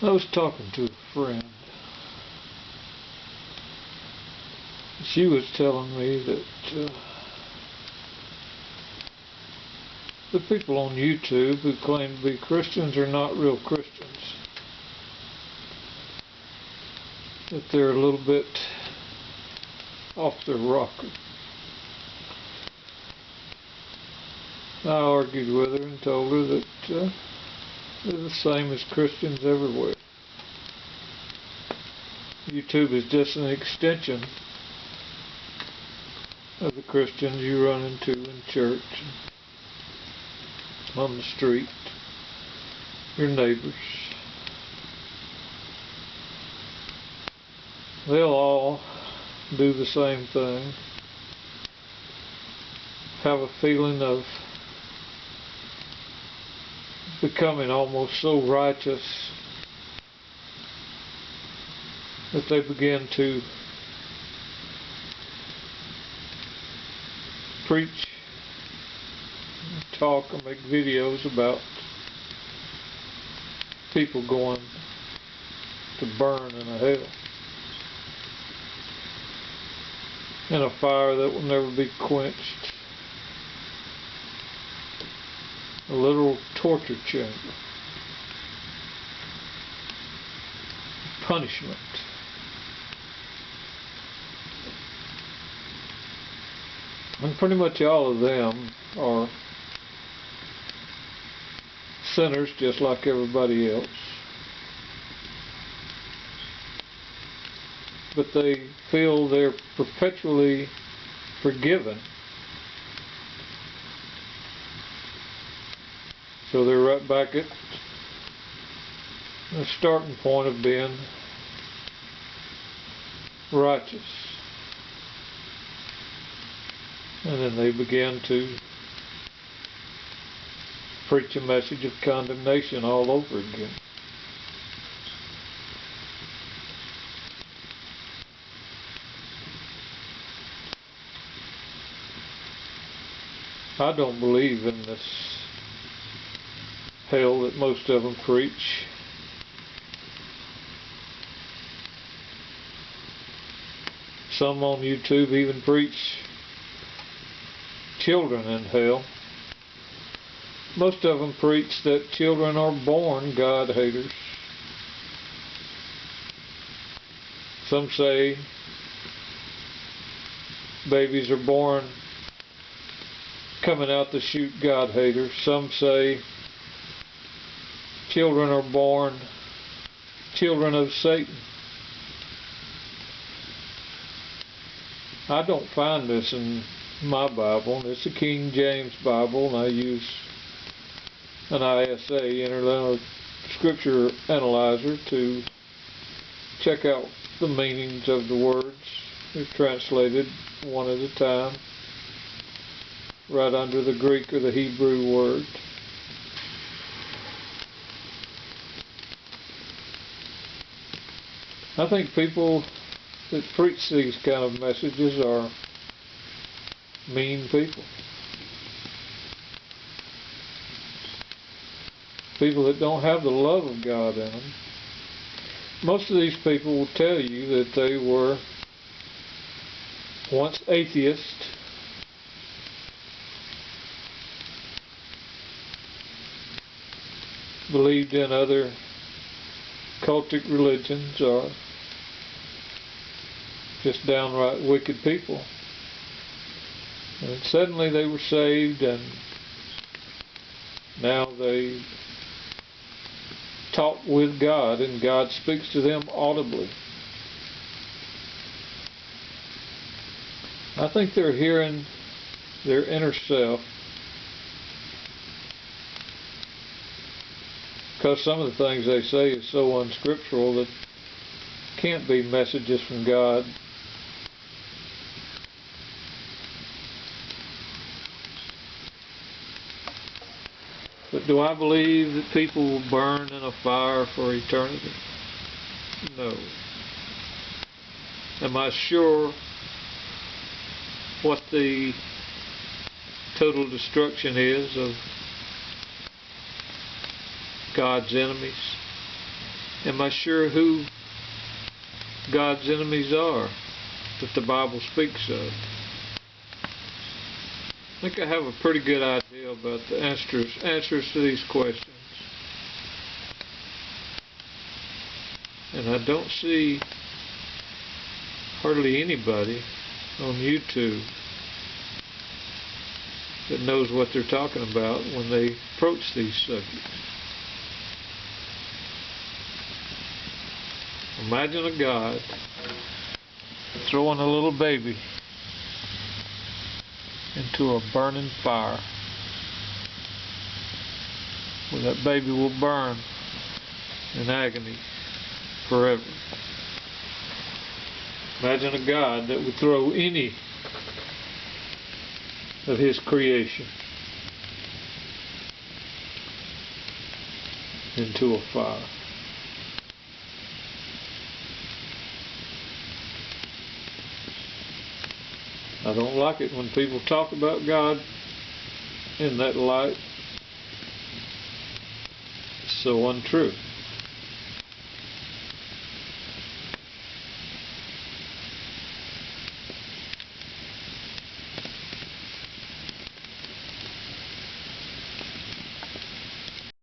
I was talking to a friend. She was telling me that the people on YouTube who claim to be Christians are not real Christians. That they're a little bit off their rocker. I argued with her and told her that they're the same as Christians everywhere. YouTube is just an extension of the Christians you run into in church, on the street, your neighbors. They'll all do the same thing. Have a feeling of becoming almost so righteous that they begin to preach, talk, or make videos about people going to burn in a hell, in a fire that will never be quenched. A literal torture chamber. Punishment. And pretty much all of them are sinners just like everybody else. But they feel they're perpetually forgiven. So they're right back at the starting point of being righteous. And then they begin to preach a message of condemnation all over again. I don't believe in this hell that most of them preach. Some on YouTube even preach children in hell. Most of them preach that children are born God haters. Some say babies are born coming out the chute God haters. Some say children are born children of Satan. I don't find this in my Bible. It's a King James Bible, and I use an ISA, Interlinear Scripture Analyzer, to check out the meanings of the words. They're translated one at a time, right under the Greek or the Hebrew word. I think people that preach these kind of messages are mean people. People that don't have the love of God in them. Most of these people will tell you that they were once atheists, believed in other cultic religions, or just downright wicked people. And suddenly they were saved, and now they talk with God, and God speaks to them audibly. I think they're hearing their inner self, because some of the things they say is so unscriptural that can't be messages from God. But do I believe that people will burn in a fire for eternity? No. Am I sure what the total destruction is of God's enemies? Am I sure who God's enemies are that the Bible speaks of? I think I have a pretty good idea about the answers to these questions. And I don't see hardly anybody on YouTube that knows what they're talking about when they approach these subjects. Imagine a God throwing a little baby into a burning fire, where that baby will burn in agony forever. Imagine a God that would throw any of His creation into a fire. I don't like it when people talk about God in that light. It's so untrue.